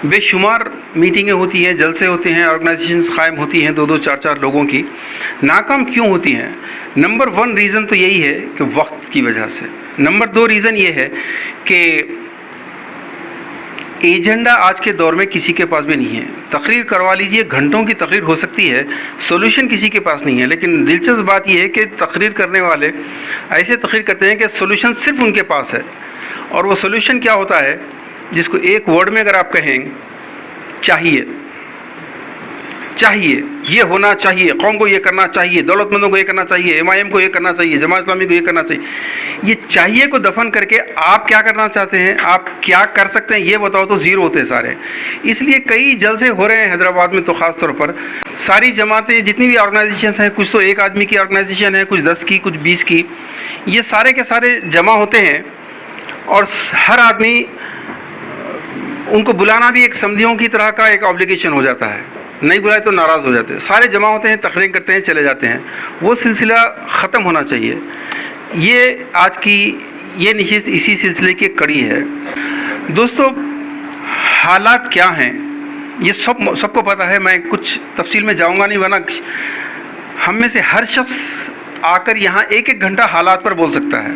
بے شمار میٹنگیں ہوتی ہیں، جلسے ہوتے ہیں، آرگنائزیشنز قائم ہوتی ہیں 2-2 4-4 لوگوں کی، ناکام کیوں ہوتی ہیں؟ نمبر 1 ریزن تو یہی ہے کہ وقت کی وجہ سے. نمبر 2 ریزن یہ ہے کہ ایجنڈا آج کے دور میں کسی کے پاس بھی نہیں ہے. تقریر کروا لیجئے، گھنٹوں کی تقریر ہو سکتی ہے، سولوشن کسی کے پاس نہیں ہے. لیکن دلچسپ بات یہ ہے کہ تقریر کرنے والے ایسے تقریر کرتے ہیں کہ سولوشن صرف ان کے پاس ہے. اور وہ سولوشن کیا ہوتا ہے جس کو ایک ورڈ میں اگر آپ کہیں، چاہیے، چاہیے، یہ ہونا چاہیے، قوم کو یہ کرنا چاہیے، دولت مندوں کو یہ کرنا چاہیے، ایم کو یہ کرنا چاہیے، جماعت اسلامی کو یہ کرنا چاہیے. یہ چاہیے کو دفن کر کے آپ کیا کرنا چاہتے ہیں، آپ کیا کر سکتے ہیں، یہ بتاؤ تو زیرو ہوتے ہیں سارے. اس لیے کئی جلسے ہو رہے ہیں حیدرآباد میں، تو خاص طور پر ساری جماعتیں جتنی بھی آرگنائزیشنز ہیں، کچھ تو ایک آدمی کی آرگنائزیشن ہے، کچھ 10 کی، کچھ 20 کی، یہ سارے کے سارے جمع ہوتے ہیں. اور ہر آدمی ان کو بلانا بھی ایک سمدھیوں کی طرح کا ایک آبلیگیشن ہو جاتا ہے، نہیں بلائے تو ناراض ہو جاتے ہیں. سارے جمع ہوتے ہیں، تقریر کرتے ہیں، چلے جاتے ہیں. وہ سلسلہ ختم ہونا چاہیے. یہ آج کی یہ نشست اسی سلسلے کی کڑی ہے. دوستو، حالات کیا ہیں یہ سب کو پتہ ہے، میں کچھ تفصیل میں جاؤں گا نہیں، ورنہ ہم میں سے ہر شخص آ کر یہاں 1-1 گھنٹہ حالات پر بول سکتا ہے.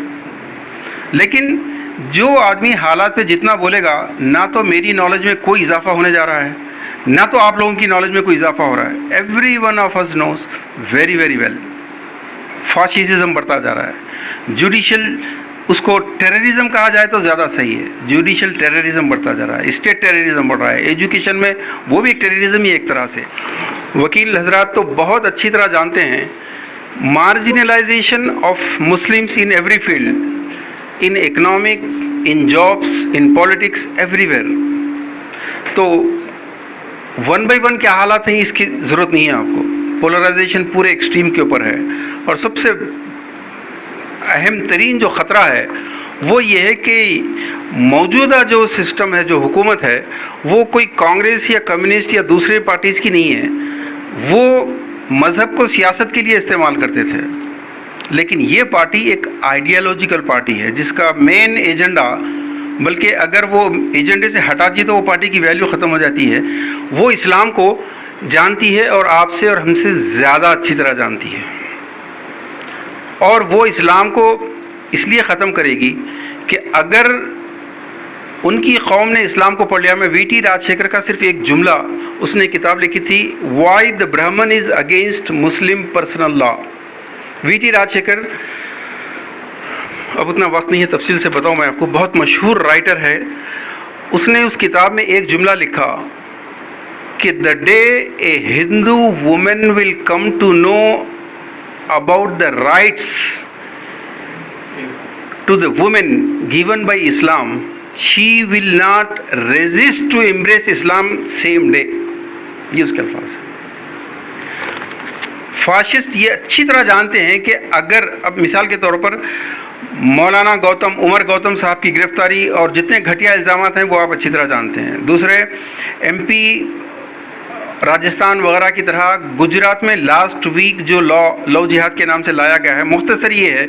لیکن جو آدمی حالات پہ جتنا بولے گا، نہ تو میری نالج میں کوئی اضافہ ہونے جا رہا ہے، نہ تو آپ لوگوں کی نالج میں کوئی اضافہ ہو رہا ہے. Every one of us knows very very well fascism بڑھتا جا رہا ہے. جوڈیشل، اس کو ٹیررزم کہا جائے تو زیادہ صحیح ہے. جوڈیشل ٹیررزم بڑھتا جا رہا ہے، اسٹیٹ ٹیررزم بڑھ رہا ہے. ایجوکیشن میں وہ بھی ایک ٹیررزم ہی ایک طرح سے. وکیل حضرات تو بہت اچھی طرح جانتے ہیں، marginalisation of Muslims in every field, in economic, in jobs, in politics, everywhere. تو 1 by 1 کیا حالات ہیں اس کی ضرورت نہیں ہے آپ کو. پولرائزیشن پورے ایکسٹریم کے اوپر ہے. اور سب سے اہم ترین جو خطرہ ہے وہ یہ ہے کہ موجودہ جو سسٹم ہے، جو حکومت ہے، وہ کوئی کانگریس یا کمیونسٹ یا دوسرے پارٹیز کی نہیں ہے. وہ مذہب کو سیاست کے لیے استعمال کرتے تھے، لیکن یہ پارٹی ایک آئیڈیالوجیکل پارٹی ہے جس کا مین ایجنڈا، بلکہ اگر وہ ایجنڈے سے ہٹا دیے تو وہ پارٹی کی ویلیو ختم ہو جاتی ہے. وہ اسلام کو جانتی ہے اور آپ سے اور ہم سے زیادہ اچھی طرح جانتی ہے. اور وہ اسلام کو اس لیے ختم کرے گی کہ اگر ان کی قوم نے اسلام کو پڑھ لیا. میں وی ٹی راجشیکھر کا صرف ایک جملہ، اس نے کتاب لکھی تھی، why the Brahmin is against Muslim personal law. V T Rajasekhar, اب اتنا وقت نہیں ہے تفصیل سے بتاؤں میں آپ کو، بہت مشہور رائٹر ہے. اس نے اس کتاب میں ایک جملہ لکھا کہ the day a Hindu woman will come to know about the rights to the woman given by Islam, she will not resist to embrace Islam same day. یہ اس کے الفاظ ہیں. فاشسٹ یہ اچھی طرح جانتے ہیں کہ اگر، اب مثال کے طور پر مولانا عمر گوتم صاحب کی گرفتاری اور جتنے گھٹیا الزامات ہیں وہ آپ اچھی طرح جانتے ہیں. دوسرے MP راجستھان وغیرہ کی طرح گجرات میں لاسٹ ویک جو لو جہاد کے نام سے لایا گیا ہے، مختصر یہ ہے،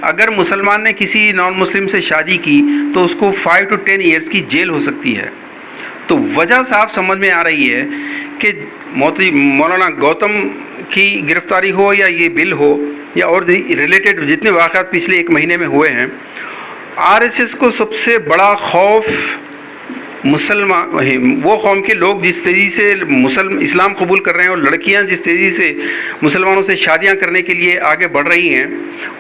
اگر مسلمان نے کسی نان مسلم سے شادی کی تو اس کو 5 to 10 years کی جیل ہو سکتی ہے. تو وجہ صاف سمجھ میں آ رہی ہے کہ مولانا گوتم کی گرفتاری ہو یا یہ بل ہو یا اور ریلیٹڈ جتنے واقعات پچھلے 1 مہینے میں ہوئے ہیں، RSS کو سب سے بڑا خوف وہ قوم کے لوگ جس تیزی سے اسلام قبول کر رہے ہیں اور لڑکیاں جس تیزی سے مسلمانوں سے شادیاں کرنے کے لیے آگے بڑھ رہی ہیں،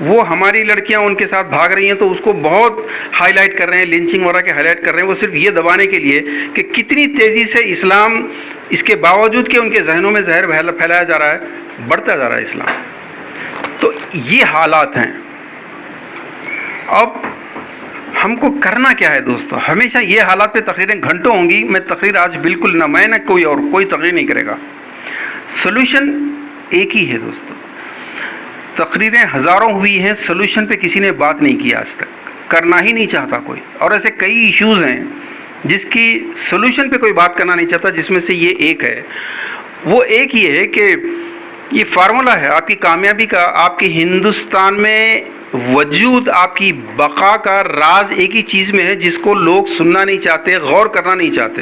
وہ ہماری لڑکیاں ان کے ساتھ بھاگ رہی ہیں تو اس کو بہت ہائی لائٹ کر رہے ہیں، لنچنگ وغیرہ کے ہائی لائٹ کر رہے ہیں. وہ صرف یہ دبانے کے لیے کہ کتنی تیزی سے اسلام، اس کے باوجود کہ ان کے ذہنوں میں زہر پھیلایا جا رہا ہے، بڑھتا جا رہا ہے اسلام. تو یہ حالات ہیں. اب ہم کو کرنا کیا ہے دوستو؟ ہمیشہ یہ حالات پہ تقریریں گھنٹوں ہوں گی. میں تقریر آج بالکل نہ میں نہ کوئی تقریر نہیں کرے گا. سولوشن ایک ہی ہے دوستو. تقریریں ہزاروں ہوئی ہیں، سولوشن پہ کسی نے بات نہیں کی آج تک، کرنا ہی نہیں چاہتا کوئی. اور ایسے کئی ایشوز ہیں جس کی سولوشن پہ کوئی بات کرنا نہیں چاہتا، جس میں سے یہ ایک ہے. وہ ایک یہ ہے کہ یہ فارمولا ہے آپ کی کامیابی کا، آپ کی ہندوستان میں وجود، آپ کی بقا کا راز ایک ہی چیز میں ہے جس کو لوگ سننا نہیں چاہتے، غور کرنا نہیں چاہتے.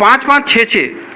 5-5, 6-6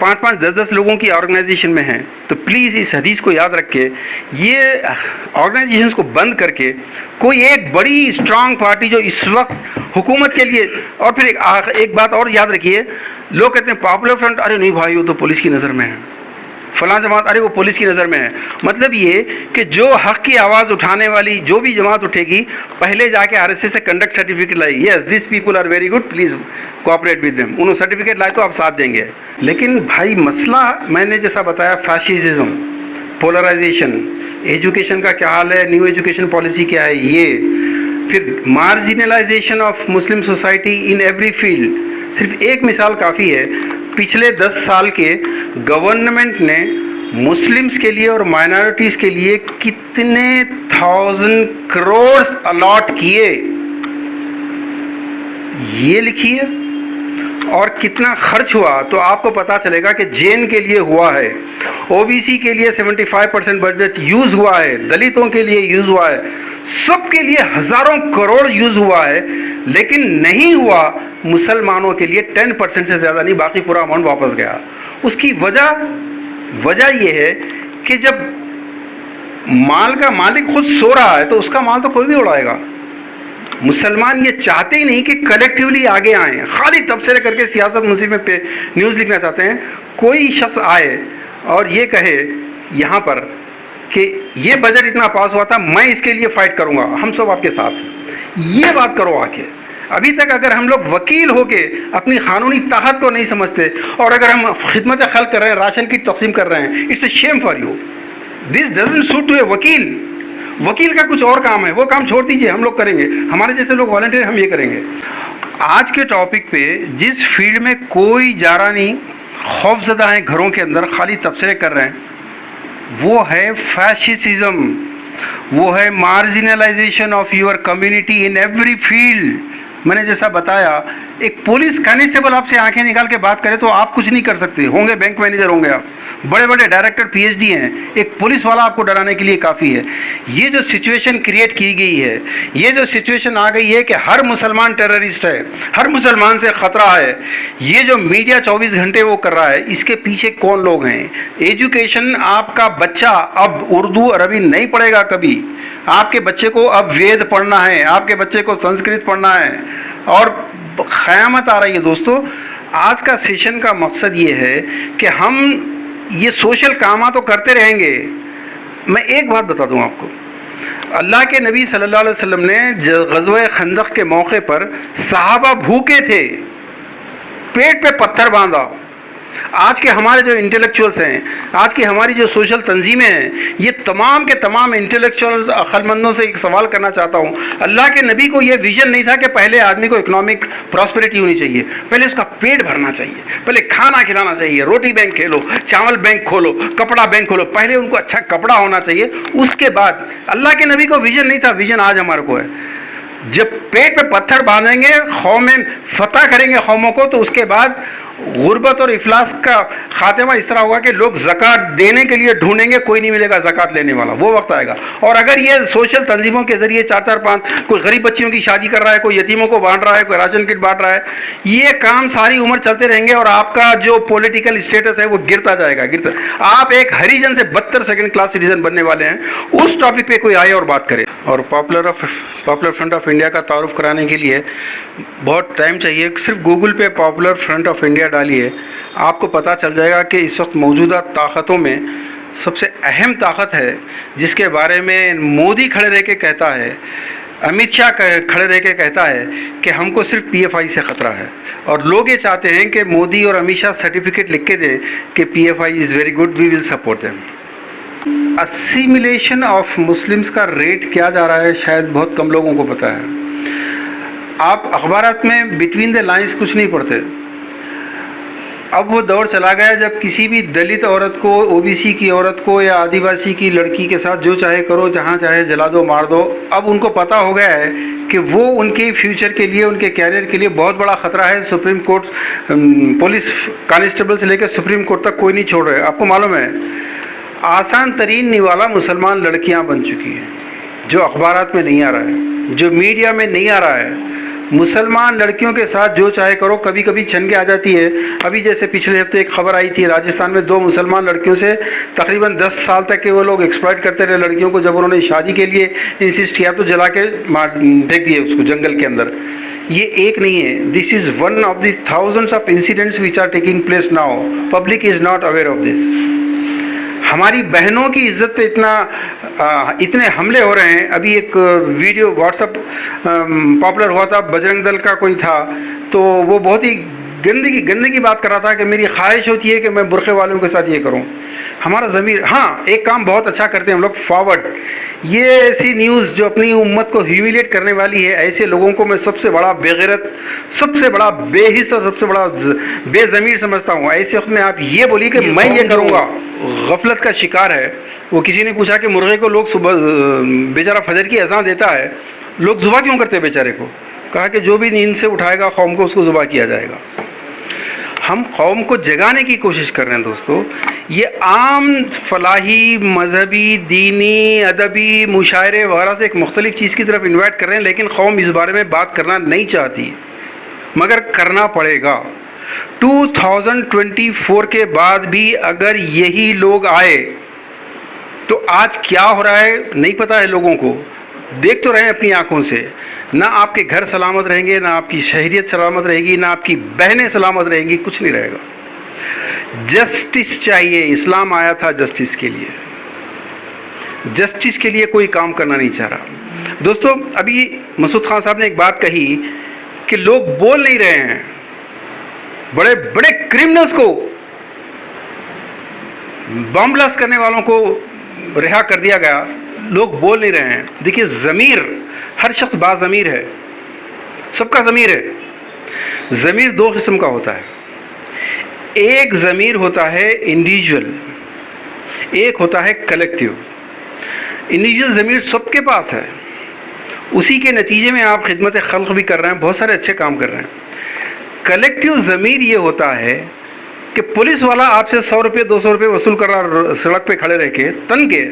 5-5, 10-10 لوگوں کی آرگنائزیشن میں ہیں. تو پلیز اس حدیث کو یاد رکھ کے یہ آرگنائزیشنز کو بند کر کے کوئی ایک بڑی اسٹرانگ پارٹی جو اس وقت حکومت کے لیے. اور پھر ایک بات اور یاد رکھیے, لوگ کہتے ہیں پاپولر فرنٹ, ارے نہیں بھائی وہ تو پولیس کی نظر میں ہے, فلاں جماعت ارے وہ پولیس کی نظر میں ہے. مطلب یہ کہ جو حق کی آواز اٹھانے والی جو بھی جماعت اٹھے گی, پہلے جا کے RSS سے کنڈکٹ سرٹیفکیٹ لائی, yes these people are very good, please cooperate with them. انہوں سرٹیفکیٹ لائے تو آپ ساتھ دیں گے. لیکن بھائی مسئلہ میں نے جیسا بتایا, فیشزم, پولرائزیشن, ایجوکیشن کا کیا حال ہے, نیو ایجوکیشن پالیسی کیا ہے, یہ پھر marginalisation of Muslim society in every field. صرف ایک مثال کافی ہے, پچھلے 10 سال کے گورنمنٹ نے مسلمز کے لیے اور مائنورٹیز کے لیے کتنے 1000 کروڑ الاٹ کیے, یہ لکھیے, اور کتنا خرچ ہوا تو آپ کو پتا چلے گا کہ جین کے لیے ہوا ہے, OBC کے لیے 75% بجٹ یوز ہوا ہے, دلتوں کے لیے یوز ہوا ہے, سب کے لیے ہزاروں کروڑ یوز ہوا ہے. لیکن نہیں ہوا مسلمانوں کے لیے 10% سے زیادہ نہیں, باقی پورا اماؤنٹ واپس گیا. اس کی وجہ یہ ہے کہ جب مال کا مالک خود سو رہا ہے تو اس کا مال تو کوئی بھی اڑائے گا. مسلمان یہ چاہتے ہی نہیں کہ کلیکٹیولی آگے آئیں, خالی تبصرے کر کے سیاست مصیبت پہ نیوز لکھنا چاہتے ہیں. کوئی شخص آئے اور یہ کہے یہاں پر کہ یہ بجٹ اتنا پاس ہوا تھا, میں اس کے لیے فائٹ کروں گا, ہم سب آپ کے ساتھ, یہ بات کرو آ کے. ابھی تک اگر ہم لوگ وکیل ہو کے اپنی قانونی طاقت کو نہیں سمجھتے, اور اگر ہم خدمت خلق کر رہے ہیں, راشن کی تقسیم کر رہے ہیں, it's a shame for you. This doesn't suit to a vakil. وکیل کا کچھ اور کام ہے, وہ کام چھوڑ دیجئے, ہم لوگ کریں گے. ہمارے جیسے لوگ والنٹیئر, ہم یہ کریں گے. آج کے ٹاپک پہ جس فیلڈ میں کوئی جا رہا نہیں, خوف زدہ ہیں گھروں کے اندر, خالی تبصرے کر رہے ہیں, وہ ہے فیشزم, وہ ہے marginalisation of your community in every field. میں نے جیسا بتایا, ایک پولیس کانسٹیبل آپ سے آنکھیں نکال کے بات کرے تو آپ کچھ نہیں کر سکتے. ہوں گے بینک مینیجر, ہوں گے آپ, بڑے بڑے ڈائریکٹر PhD ہیں, ایک پولیس والا آپ کو ڈرانے کے لیے کافی ہے. یہ جو سچویشن کریٹ کی گئی ہے, یہ جو سچویشن آ گئی ہے کہ ہر مسلمان ٹیررسٹ ہے, ہر مسلمان سے خطرہ ہے, یہ جو میڈیا 24 گھنٹے وہ کر رہا ہے, اس کے پیچھے کون لوگ ہیں؟ ایجوکیشن, آپ کا بچہ اب اردو عربی نہیں پڑھے گا کبھی. آپ کے بچے کو اب وید پڑھنا ہے, آپ کے بچے کو سنسکرت پڑھنا ہے, اور قیامت آ رہی ہے. دوستو, آج کا سیشن کا مقصد یہ ہے کہ ہم یہ سوشل کاماں تو کرتے رہیں گے. میں ایک بات بتا دوں آپ کو, اللہ کے نبی صلی اللہ علیہ وسلم نے غزوہ خندق کے موقع پر صحابہ بھوکے تھے, پیٹ پہ پتھر باندھا. آج کے ہمارے جو انٹلیکچوئلس ہیں, آج کی ہماری جو سوشل تنظیمیں ہیں, یہ تمام کے تمام انٹلیکچوئلز عقل مندوں سے ایک سوال کرنا چاہتا ہوں. اللہ کے نبی کو یہ ویژن نہیں تھا کہ پہلے آدمی کو اکنامک پراسپیرٹی ہونی چاہیے, پہلے اس کا پیٹ بھرنا چاہیے, پہلے کھانا کھلانا چاہیے, روٹی بینک کھولو, چاول بینک کھولو, کپڑا بینک کھولو, پہلے ان کو اچھا کپڑا ہونا چاہیے. اس کے بعد اللہ کے نبی کو ویژن نہیں تھا, ویژن آج ہمارے کو ہے. جب پیٹ پہ پتھر باندھیں گے, قومیں فتح کریں گے قوموں کو, تو اس کے بعد غربت اور افلاس کا خاتمہ اس طرح ہوگا کہ لوگ زکوٰۃ دینے کے لیے ڈھونڈیں گے, کوئی نہیں ملے گا زکوٰۃ لینے والا. وہ وقت آئے گا. اور اگر یہ سوشل تنظیموں کے ذریعے 4-4-5 کوئی غریب بچیوں کی شادی کر رہا ہے, کوئی یتیموں کو بانٹ رہا ہے, کوئی راشن کٹ بانٹ رہا ہے, یہ کام ساری عمر چلتے رہیں گے, اور آپ کا جو پولیٹیکل اسٹیٹس ہے وہ گرتا جائے گا, آپ ایک ہریجن سے بدتر سیکنڈ کلاس سٹیزن بننے والے ہیں. اس ٹاپک پہ کوئی آئے اور بات کرے. اور پاپولر فرنٹ آف انڈیا کا تعارف کرانے کے لیے بہت ٹائم چاہیے. صرف گوگل پہ پاپولر فرنٹ آف انڈیا ڈالیے, آپ کو پتہ چل جائے گا کہ اس وقت موجودہ طاقتوں میں سب سے اہم طاقت ہے جس کے بارے میں مودی کھڑے رہ کے کہتا ہے, امت شاہ کھڑے رہ کے کہتا ہے کہ ہم کو صرف PFI سے خطرہ ہے. اور لوگ یہ چاہتے ہیں کہ مودی اور امت شاہ سرٹیفکیٹ لکھ کے دیں کہ PFI is very good, we will support them. Assimilation of Muslims کا ریٹ کیا جا رہا ہے شاید بہت کم لوگوں کو پتہ ہے. آپ اخبارات میں بٹوین دا لائنز کچھ نہیں پڑھتے. اب وہ دور چلا گیا جب کسی بھی دلت عورت کو, OBC کی عورت کو, یا آدیواسی کی لڑکی کے ساتھ جو چاہے کرو, جہاں چاہے جلا دو, مار دو. اب ان کو پتہ ہو گیا ہے کہ وہ ان کے فیوچر کے لیے, ان کے کیریئر کے لیے بہت بڑا خطرہ ہے. سپریم کورٹ, پولیس کانسٹیبل سے لے کے سپریم کورٹ تک کوئی نہیں چھوڑ رہے. آپ کو معلوم ہے آسان ترین نوالا مسلمان لڑکیاں بن چکی ہیں, جو اخبارات میں نہیں آ رہا ہے, جو میڈیا میں نہیں آ رہا ہے. مسلمان لڑکیوں کے ساتھ جو چاہے کرو, کبھی کبھی چھن کے آ جاتی ہے. ابھی جیسے پچھلے ہفتے ایک خبر آئی تھی, راجستھان میں 2 مسلمان لڑکیوں سے تقریباً 10 سال تک کے وہ لوگ ایکسپلائٹ کرتے رہے لڑکیوں کو. جب انہوں نے شادی کے لیے انسسٹ کیا تو جلا کے پھینک دیے اس کو جنگل کے اندر. یہ ایک نہیں ہے, this is one of the thousands of incidents which are taking place now. Public is not aware of this. ہماری بہنوں کی عزت پہ اتنے حملے ہو رہے ہیں. ابھی ایک ویڈیو واٹس ایپ پاپولر ہوا تھا, بجرنگ دل کا کوئی تھا, تو وہ بہت ہی گندے کی بات کر رہا تھا کہ میری خواہش ہوتی ہے کہ میں برقعے والوں کے ساتھ یہ کروں. ہمارا ضمیر, ہاں ایک کام بہت اچھا کرتے ہیں ہم لوگ, فارورڈ. یہ ایسی نیوز جو اپنی امت کو ہیومیلیٹ کرنے والی ہے, ایسے لوگوں کو میں سب سے بڑا بے غیرت, سب سے بڑا بے حس اور سب سے بڑا بے ضمیر سمجھتا ہوں. ایسے وقت میں آپ یہ بولیے کہ میں یہ کروں گا. غفلت کا شکار ہے. وہ کسی نے پوچھا کہ مرغے کو لوگ صبح بیچارہ فجر کی اذان دیتا ہے, لوگ ذبح کیوں کرتے ہیں بیچارے کو؟ کہا کہ جو بھی نیند سے اٹھائے گا قوم کو, اس کو ذبح کیا جائے گا. ہم قوم کو جگانے کی کوشش کر رہے ہیں دوستو. یہ عام فلاحی, مذہبی, دینی, ادبی مشاعرے وغیرہ سے ایک مختلف چیز کی طرف انوائٹ کر رہے ہیں, لیکن قوم اس بارے میں بات کرنا نہیں چاہتی, مگر کرنا پڑے گا. 2024 کے بعد بھی اگر یہی لوگ آئے تو آج کیا ہو رہا ہے نہیں پتا ہے لوگوں کو. دیکھ تو رہے ہیں اپنی آنکھوں سے. نہ آپ کے گھر سلامت رہیں گے, نہ آپ کی شہریت سلامت رہے گی, نہ آپ کی بہنیں سلامت رہیں گی, کچھ نہیں رہے گا. جسٹس چاہیے. اسلام آیا تھا جسٹس کے لیے. جسٹس کے لیے کوئی کام کرنا نہیں چاہ رہا. دوستو, ابھی مسعود خان صاحب نے ایک بات کہی کہ لوگ بول نہیں رہے ہیں. بڑے بڑے کرمنلز کو, بم بلاسٹ کرنے والوں کو رہا کر دیا گیا, لوگ بول نہیں رہے ہیں. دیکھیے, ضمیر, ہر شخص باضمیر ہے, سب کا ضمیر ہے. ضمیر 2 قسم کا ہوتا ہے. ایک ضمیر ہوتا ہے انڈیویجول, ایک ہوتا ہے کلیکٹیو. انڈیویجول ضمیر سب کے پاس ہے, اسی کے نتیجے میں آپ خدمت خلق بھی کر رہے ہیں, بہت سارے اچھے کام کر رہے ہیں. کلیکٹیو ضمیر یہ ہوتا ہے کہ پولیس والا آپ سے 100 روپے 200 روپے وصول کر رہا سڑک پہ کھڑے رہ کے تن کے,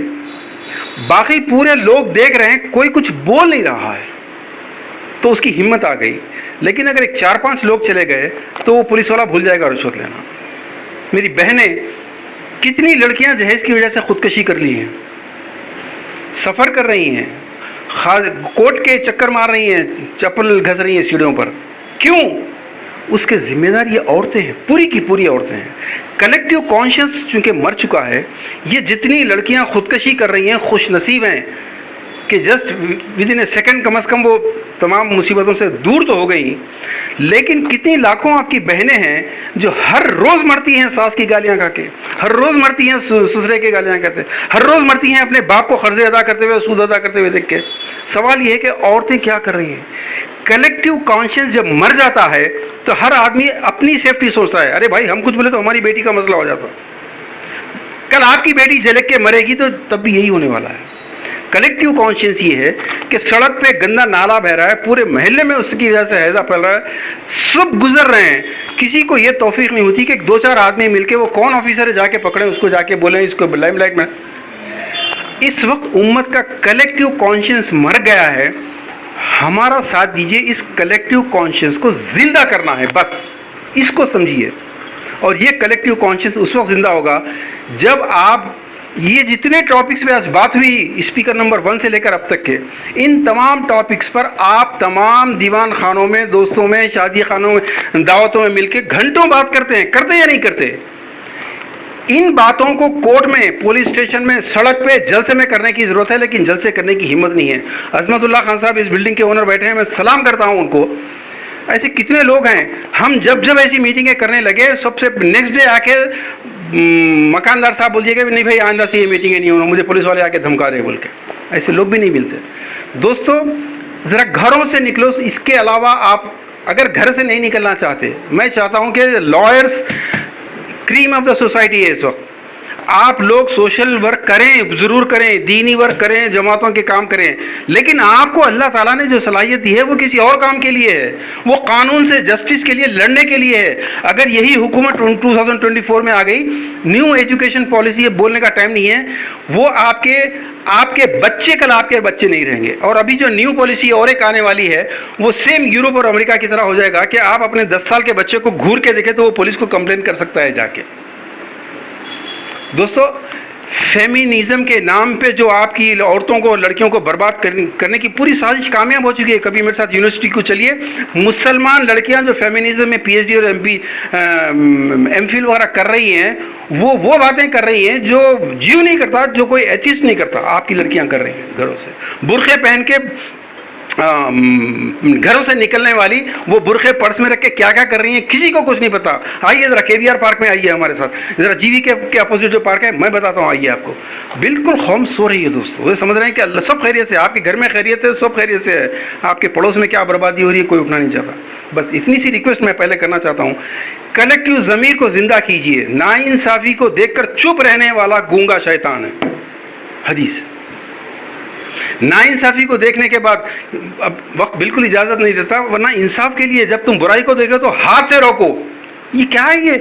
باقی پورے لوگ دیکھ رہے ہیں, کوئی کچھ بول نہیں رہا ہے, تو اس کی ہمت آ گئی. لیکن اگر ایک 4-5 لوگ چلے گئے تو وہ پولیس والا بھول جائے گا رشوت لینا. میری بہنیں, کتنی لڑکیاں جہیز کی وجہ سے خودکشی کر لی ہیں, سفر کر رہی ہیں, کوٹ کے چکر مار رہی ہیں, چپل گھس رہی ہیں سیڑھیوں پر. کیوں؟ اس کے ذمہ دار یہ عورتیں ہیں, پوری کی پوری عورتیں ہیں. کلیکٹیو کانشنس چونکہ مر چکا ہے, یہ جتنی لڑکیاں خودکشی کر رہی ہیں خوش نصیب ہیں کہ just within a second کم از کم وہ تمام مصیبتوں سے دور تو ہو گئیں. لیکن کتنی لاکھوں آپ کی بہنیں ہیں جو ہر روز مرتی ہیں ساس کی گالیاں کھا کے, ہر روز مرتی ہیں سسرے کی گالیاں کہتے, ہر روز مرتی ہیں اپنے باپ کو قرضے ادا کرتے ہوئے, سود ادا کرتے ہوئے دیکھ کے. سوال یہ ہے کہ عورتیں کیا کر رہی ہیں؟ کلیکٹیو کانشنس جب مر جاتا ہے تو ہر آدمی اپنی سیفٹی سوچتا ہے. ارے بھائی, ہم کچھ بولے تو ہماری بیٹی کا مسئلہ ہو جاتا. کل آپ کی بیٹی جھلک کے مرے گی تو تب بھی یہی ہونے والا ہے. کلیکٹیو کانشنس یہ ہے کہ سڑک پہ گندا نالا بہ رہا ہے, پورے محلے میں اس کی وجہ سے ہیضہ پھیل رہا ہے, سب گزر رہے ہیں, کسی کو یہ توفیق نہیں ہوتی کہ 2-4 آدمی مل کے وہ کون آفیسر ہے جا کے پکڑیں, اس کو جا کے بولیں, اس کو لائم لائٹ میں. اس وقت امت کا کلیکٹیو کانشنس مر گیا ہے. ہمارا ساتھ دیجئے, اس کلیکٹیو کانشنس کو زندہ کرنا ہے, بس اس کو سمجھیے. اور یہ کلیکٹیو کانشنس اس وقت زندہ ہوگا جب آپ یہ جتنے ٹاپکس پہ آج بات ہوئی, اسپیکر نمبر 1 سے لے کر اب تک کے, ان تمام ٹاپکس پر آپ تمام دیوان خانوں میں, دوستوں میں, شادی خانوں میں, دعوتوں میں مل کے گھنٹوں بات کرتے ہیں. کرتے یا نہیں کرتے؟ ان باتوں کو کورٹ میں, پولیس اسٹیشن میں, سڑک پہ جلسے میں کرنے کی ضرورت ہے, لیکن جلسے کرنے کی ہمت نہیں ہے. عظمت اللہ خان صاحب اس بلڈنگ کے اونر بیٹھے ہیں, میں سلام کرتا ہوں ان کو. ایسے کتنے لوگ ہیں, ہم جب ایسی میٹنگیں کرنے لگے, سب سے نیکسٹ ڈے آ کے مکاندار صاحب بولیے کہ نہیں بھائی آئندہ سے یہ میٹنگیں نہیں ہونا, مجھے پولیس والے آ کے دھمکا رہے بول کے. ایسے لوگ بھی نہیں ملتے. دوستو, ذرا گھروں سے نکلو. اس کے علاوہ آپ اگر گھر سے نہیں نکلنا چاہتے, میں چاہتا ہوں کہ lawyers cream of the society ہے اس وقت. آپ لوگ سوشل ورک کریں، ضرور کریں، دینی ورک کریں، جماعتوں کے کام کریں، لیکن آپ کو اللہ تعالیٰ نے جو صلاحیت دی ہے وہ کسی اور کام کے لیے ہے، وہ قانون سے جسٹس کے لیے لڑنے کے لیے ہے۔ اگر یہی حکومت 2024 میں آ گئی، نیو ایجوکیشن پالیسی، یہ بولنے کا ٹائم نہیں ہے، وہ آپ کے بچے کل آپ کے بچے نہیں رہیں گے۔ اور ابھی جو نیو پالیسی اور ایک آنے والی ہے وہ سیم یورپ اور امریکہ کی طرح ہو جائے گا کہ آپ اپنے 10 سال کے بچے کو گھور کے دیکھیں تو وہ پولیس کو کمپلین کر سکتا ہے جا کے۔ دوستو، فیمینزم کے نام پہ جو آپ کی عورتوں کو، لڑکیوں کو برباد کرنے کی پوری سازش کامیاب ہو چکی ہے۔ کبھی میرے ساتھ یونیورسٹی کو چلیے، مسلمان لڑکیاں جو فیمینزم میں پی ایچ ڈی اور ایم فل وغیرہ کر رہی ہیں، وہ باتیں کر رہی ہیں جو جیو نہیں کرتا، جو کوئی ایتھیسٹ نہیں کرتا، آپ کی لڑکیاں کر رہی ہیں گھروں سے برقعے پہن کے، گھروں سے نکلنے والی وہ برقعے پرس میں رکھ کے کیا کیا کر رہی ہیں کسی کو کچھ نہیں پتا۔ آئیے ذرا کے وی آر پارک میں آئیے ہمارے ساتھ، ذرا جی وی کے اپوزٹ جو پارک ہے میں بتاتا ہوں، آئیے آپ کو بالکل قوم سو رہی ہے دوستو۔ وہ سمجھ رہے ہیں کہ اللہ سب خیریت سے، آپ کے گھر میں خیریت ہے، سب خیریت سے ہے، آپ کے پڑوس میں کیا بربادی ہو رہی ہے کوئی اٹھنا نہیں چاہتا۔ بس اتنی سی ریکویسٹ میں پہلے کرنا چاہتا ہوں، کلیکٹیو ضمیر کو زندہ کیجئے، ناانصافی کو دیکھ کر چپ رہنے والا گونگا شیطان ہے، حدیث۔ ناانصافی کو دیکھنے کے بعد، اب وقت بالکل اجازت نہیں دیتا، ورنہ انصاف کے لیے جب تم برائی کو دیکھو تو ہاتھ سے روکو۔ یہ کیا ہے؟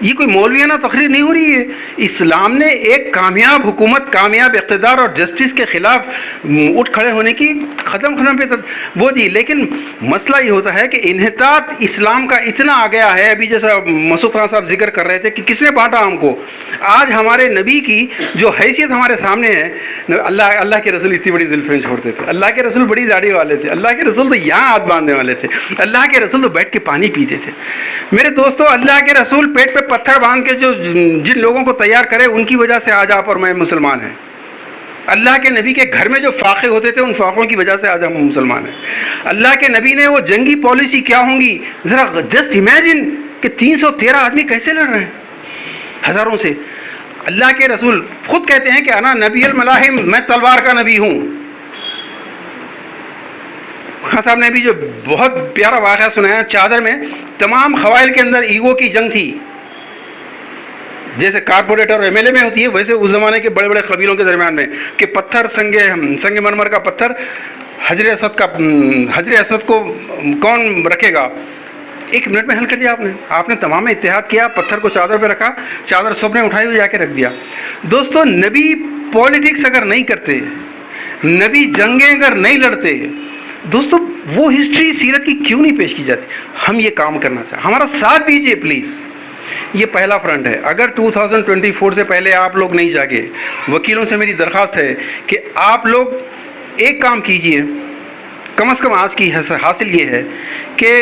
یہ کوئی مولویانہ تقریر نہیں ہو رہی ہے۔ اسلام نے ایک کامیاب حکومت، کامیاب اقتدار اور جسٹس کے خلاف اٹھ کھڑے ہونے کی ختم پہ وہ دی، لیکن مسئلہ یہ ہوتا ہے کہ انحطاط اسلام کا اتنا آ گیا ہے۔ ابھی جیسا مسعود خان صاحب ذکر کر رہے تھے کہ کس نے بانٹا ہم کو، آج ہمارے نبی کی جو حیثیت ہمارے سامنے ہے، اللہ کے رسول اتنی بڑی زلفیں چھوڑتے تھے، اللہ کے رسول بڑی داڑھی والے تھے، اللہ کے رسول تو یہاں ہاتھ باندھنے والے تھے، اللہ کے رسول تو بیٹھ کے پانی پیتے تھے۔ میرے دوستو، اللہ کے رسول پیٹ پہ پتھر باندھ کے جو جن لوگوں کو تیار کرے، ان کی وجہ سے آج آپ اور میں مسلمان ہیں۔ اللہ کے نبی کے گھر میں جو فاقے ہوتے تھے، ان فاقوں کی وجہ سے آج ہم مسلمان ہیں۔ اللہ کے نبی نے وہ جنگی پالیسی کیا ہوں گی، ذرا جسٹ امیجن کہ 313 آدمی کیسے لڑ رہے ہیں ہزاروں سے۔ اللہ کے رسول خود کہتے ہیں کہ انا نبی الملاحم، میں تلوار کا نبی ہوں۔ خان صاحب نے بھی جو بہت پیارا واقعہ سنایا، چادر میں تمام قبائل کے اندر ایگو کی جنگ تھی، جیسے کارپوریٹر اور ایم ایل اے میں ہوتی ہے، ویسے اس زمانے کے بڑے بڑے قبیلوں کے درمیان میں کہ پتھر سنگ مرمر کا پتھر حجر اسود کو کون رکھے گا، 1 منٹ میں حل کر دیا آپ نے تمام اتحاد کیا، پتھر کو چادر پہ رکھا، چادر سب نے اٹھائی ہوئی جا کے رکھ دیا۔ دوستو، نبی پولیٹکس اگر نہیں کرتے، نبی جنگیں اگر نہیں لڑتے، دوستو وہ ہسٹری سیرت کی کیوں نہیں پیش کی جاتی؟ ہم یہ کام کرنا چاہتے، ہمارا ساتھ دیجئے پلیز۔ یہ پہلا فرنٹ ہے۔ اگر 2024 سے پہلے آپ لوگ نہیں جاگے، وکیلوں سے میری درخواست ہے کہ آپ لوگ ایک کام کیجئے، کم از کم آج کی حاصل یہ ہے کہ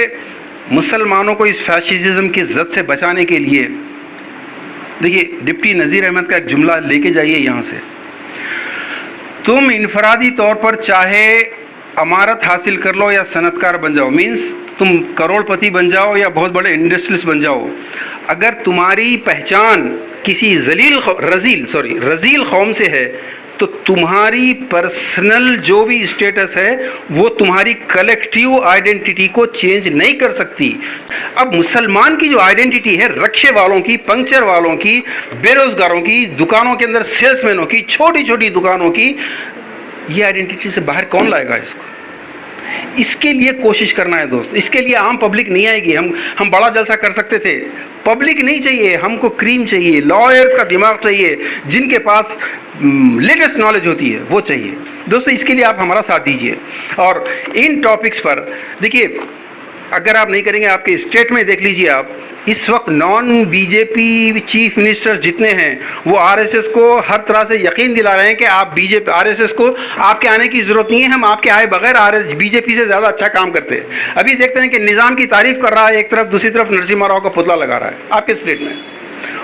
مسلمانوں کو اس فیشزم کی زد سے بچانے کے لیے، دیکھیے ڈپٹی نذیر احمد کا ایک جملہ لے کے جائیے یہاں سے، تم انفرادی طور پر چاہے امارت حاصل کر لو یا صنعت کار بن جاؤ، مینس تم کروڑ پتی بن جاؤ یا بہت بڑے انڈسٹریلسٹ بن جاؤ، اگر تمہاری پہچان کسی رذیل قوم سے ہے تو تمہاری پرسنل جو بھی اسٹیٹس ہے وہ تمہاری کلیکٹیو آئیڈینٹی کو چینج نہیں کر سکتی۔ اب مسلمان کی جو آئیڈینٹی ہے، رکشے والوں کی، پنکچر والوں کی، بے روزگاروں کی، دکانوں کے اندر سیلس مینوں کی، چھوٹی چھوٹی دکانوں کی، یہ آئیڈینٹی سے باہر کون لائے گا اس کو؟ اس کے لیے کوشش کرنا ہے دوست، اس کے لیے عام پبلک نہیں آئے گی۔ ہم بڑا جلسہ کر سکتے تھے، پبلک نہیں چاہیے ہم کو، کریم چاہیے، لائرز کا دماغ چاہیے، جن کے پاس لیٹسٹ نالج ہوتی ہے وہ چاہیے۔ دوستو اس کے لیے آپ ہمارا ساتھ دیجئے، اور ان ٹاپکس پر دیکھیے، اگر آپ نہیں کریں گے، آپ کے اسٹیٹ میں دیکھ لیجئے، آپ اس وقت naan B J P chief minister جتنے ہیں وہ آر ایس ایس کو ہر طرح سے یقین دلا رہے ہیں کہ آپ آر ایس ایس کو آپ کے آنے کی ضرورت نہیں ہے، ہم آپ کے آئے بغیر بی جے پی سے زیادہ اچھا کام کرتے ہیں۔ ابھی دیکھتے ہیں کہ نظام کی تعریف کر رہا ہے ایک طرف، دوسری طرف نرسمہا راؤ کا پتلا لگا رہا ہے آپ کے اسٹیٹ میں۔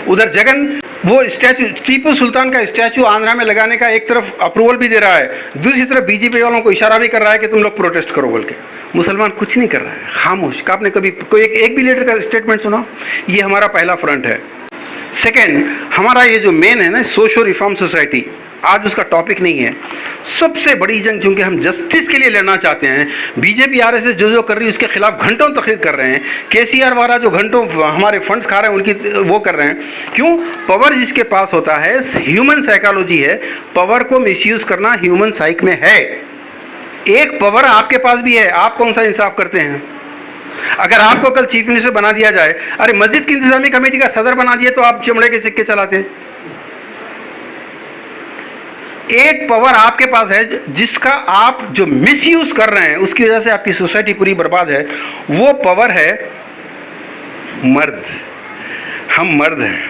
ادھر جگن وہ اسٹیچو ٹیپو سلطان کا اسٹیچو آندھرا میں لگانے کا ایک طرف اپروول بھی دے رہا ہے، دوسری طرف بی جے پی والوں کو اشارہ بھی کر رہا ہے کہ تم لوگ پروٹیسٹ کرو بول کے۔ مسلمان کچھ نہیں کر رہا ہے، خاموش۔ آپ نے کبھی کوئی ایک بھی لیڈر کا اسٹیٹمنٹ سنا؟ یہ ہمارا پہلا فرنٹ ہے۔ سیکنڈ، ہمارا یہ جو مین ہے نا، سوشو ریفارم سوسائٹی، آج اس کا ٹاپک نہیں ہے. سب سے بڑی جنگ چونکہ ہم جسٹس کے لیے لڑنا چاہتے ہیں. بی جے پی RSS جو کر رہی ہے اس کے خلاف گھنٹوں تقریر کر رہے ہیں. KCR والا جو گھنٹوں ہمارے فنڈز کھا رہے ہیں ان کی وہ کر رہے ہیں. کیوں؟ پاور جس کے پاس ہوتا ہے ہیومن سائیکالوجی ہے. پاور کو مس یوز کرنا ہیومن سائیک میں ہے. ایک پاور آپ کے پاس بھی ہے. آپ کون سا انصاف کرتے ہیں؟ اگر آپ کو کل چیف منسٹر بنا دیا جائے, ارے مسجد کی انتظامی کمیٹی کا صدر بنا دیا تو آپ چمڑے کے سکے چلاتے ہیں. ایک پاور آپ کے پاس ہے جس کا آپ جو مس یوز کر رہے ہیں اس کی وجہ سے آپ کی سوسائٹی پوری برباد ہے. وہ پاور ہے مرد. ہم مرد ہیں.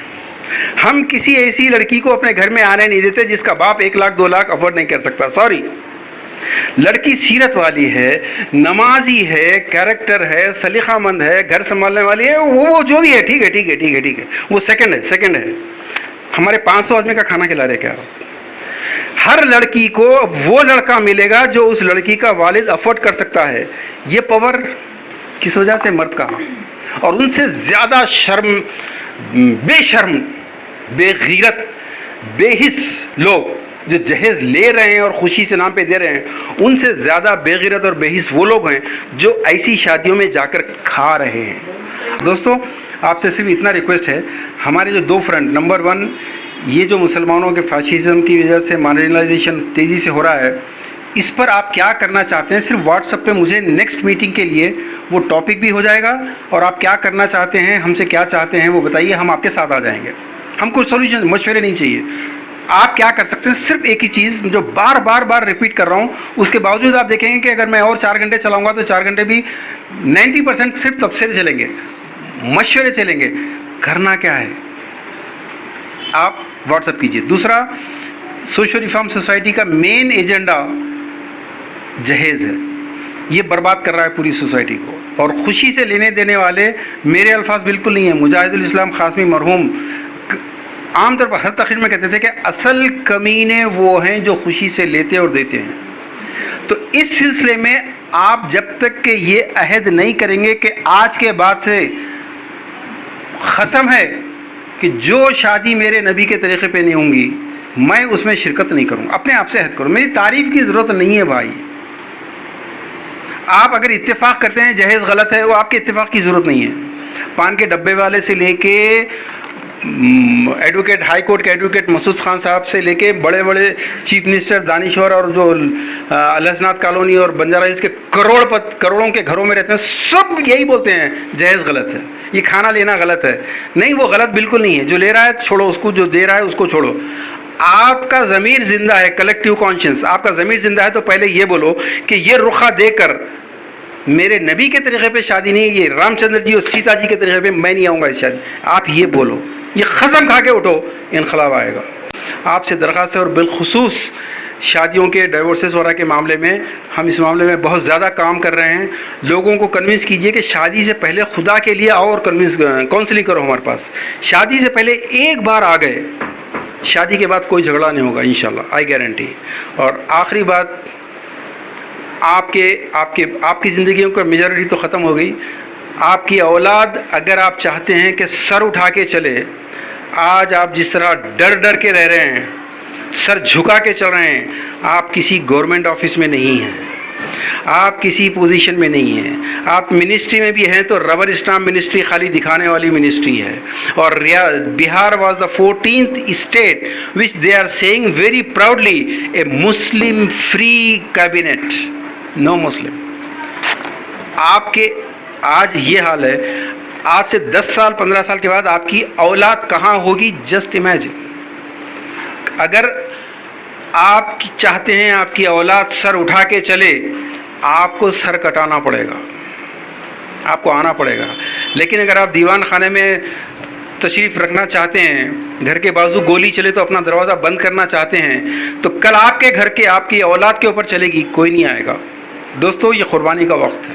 ہم کسی ایسی لڑکی کو اپنے گھر میں آنے نہیں دیتے جس کا باپ 1 لاکھ 2 لاکھ افورڈ نہیں کر سکتا. سوری, لڑکی سیرت والی ہے, نمازی ہے, کیریکٹر ہے, سلیقہ مند ہے, گھر سنبھالنے والی ہے, وہ جو بھی ہے ٹھیک ہے ٹھیک ہے ٹھیک ہے ٹھیک ہے, وہ سیکنڈ ہے. ہمارے 500 آدمی کا کھانا کھلا رہے کیا؟ ہر لڑکی کو وہ لڑکا ملے گا جو اس لڑکی کا والد افورڈ کر سکتا ہے. یہ پاور کس وجہ سے مرد کا, اور ان سے زیادہ بے شرم, بے غیرت, بے حس لوگ جو جہیز لے رہے ہیں اور خوشی سے نام پہ دے رہے ہیں, ان سے زیادہ بے غیرت اور بے حس وہ لوگ ہیں جو ایسی شادیوں میں جا کر کھا رہے ہیں. دوستو, آپ سے صرف اتنا ریکویسٹ ہے, ہمارے جو 2 فرنٹ, نمبر 1 یہ جو مسلمانوں کے فاشزم کی وجہ سے مارجنلائزیشن تیزی سے ہو رہا ہے, اس پر آپ کیا کرنا چاہتے ہیں صرف واٹس ایپ پہ مجھے نیکسٹ میٹنگ کے لیے وہ ٹاپک بھی ہو جائے گا, اور آپ کیا کرنا چاہتے ہیں, ہم سے کیا چاہتے ہیں وہ بتائیے, ہم آپ کے ساتھ آ جائیں گے. ہم کو سولوشن مشورے نہیں چاہیے. آپ کیا کر سکتے ہیں, صرف ایک ہی چیز جو بار ریپیٹ کر رہا ہوں, اس کے باوجود آپ دیکھیں گے کہ اگر میں اور 4 گھنٹے چلاؤں گا تو 4 گھنٹے بھی 90% صرف تبصرے چلیں گے, مشورے چلیں گے. کرنا کیا ہے, آپ واٹس ایپ کیجیے. دوسرا, سوشل ریفارم سوسائٹی کا مین ایجنڈا جہیز ہے. یہ برباد کر رہا ہے پوری سوسائٹی کو, اور خوشی سے لینے دینے والے میرے الفاظ بالکل نہیں ہیں. مجاہد الاسلام قاسمی مرحوم عام طور پر ہر تقریر میں کہتے تھے کہ اصل کمینے وہ ہیں جو خوشی سے لیتے اور دیتے ہیں. تو اس سلسلے میں آپ جب تک کہ یہ عہد نہیں کریں گے کہ آج کے بعد سے قسم ہے کہ جو شادی میرے نبی کے طریقے پہ نہیں ہوں گی میں اس میں شرکت نہیں کروں, اپنے آپ سے عہد کروں. میری تعریف کی ضرورت نہیں ہے بھائی. آپ اگر اتفاق کرتے ہیں جہیز غلط ہے, وہ آپ کے اتفاق کی ضرورت نہیں ہے. پان کے ڈبے والے سے لے کے ایڈوکیٹ ہائی کورٹ کے ایڈوکیٹ مسعود خان صاحب سے لے کے بڑے بڑے چیف منسٹر دانشور اور جو الحسنات کالونی اور بنجارہ ہلز کے کروڑوں کے گھروں میں رہتے ہیں, سب یہی بولتے ہیں جہیز غلط ہے, یہ کھانا لینا غلط ہے. نہیں, وہ غلط بالکل نہیں ہے. جو لے رہا ہے چھوڑو اس کو, جو دے رہا ہے اس کو چھوڑو. آپ کا ضمیر زندہ ہے, کلیکٹیو کانشنس, آپ کا ضمیر زندہ ہے تو پہلے یہ بولو کہ یہ رخا دے کر میرے نبی کے طریقے پہ شادی نہیں, یہ رام چندر جی اور سیتا جی کے طریقے پہ میں نہیں آؤں گا اس شادی. آپ یہ بولو, یہ قسم کھا کے اٹھو, انقلاب آئے گا. آپ سے درخواست ہے, اور بالخصوص شادیوں کے ڈائیورسز وغیرہ کے معاملے میں ہم اس معاملے میں بہت زیادہ کام کر رہے ہیں. لوگوں کو کنونس کیجئے کہ شادی سے پہلے خدا کے لیے آؤ اور کاؤنسلنگ کرو ہمارے پاس. شادی سے پہلے ایک بار آ گئے, شادی کے بعد کوئی جھگڑا نہیں ہوگا انشاءاللہ, آئی گارنٹی. اور آخری بات, آپ کی زندگیوں کا میجورٹی تو ختم ہو گئی. آپ کی اولاد اگر آپ چاہتے ہیں کہ سر اٹھا کے چلے, آج آپ جس طرح ڈر کے رہ رہے ہیں, سر جھکا کے چل رہے ہیں, آپ کسی گورنمنٹ آفس میں نہیں ہیں, آپ کسی پوزیشن میں نہیں ہیں. آپ منسٹری میں بھی ہیں تو ربر اسٹامپ منسٹری خالی دکھانے والی منسٹری ہے. اور Bihar was the 14th state which they are seeing very proudly a Muslim free cabinet, no Muslim. آپ کے آج یہ حال ہے, آج سے 10 سال 15 سال کے بعد آپ کی اولاد کہاں ہوگی, جسٹ امیجن. اگر آپ چاہتے ہیں آپ کی اولاد سر اٹھا کے چلے, آپ کو سر کٹانا پڑے گا, آپ کو آنا پڑے گا. لیکن اگر آپ دیوان خانے میں تشریف رکھنا چاہتے ہیں, گھر کے بازو گولی چلے تو اپنا دروازہ بند کرنا چاہتے ہیں, تو کل آپ کے گھر کے آپ کی اولاد کے اوپر چلے گی, کوئی نہیں آئے گا. دوستو, یہ قربانی کا وقت ہے.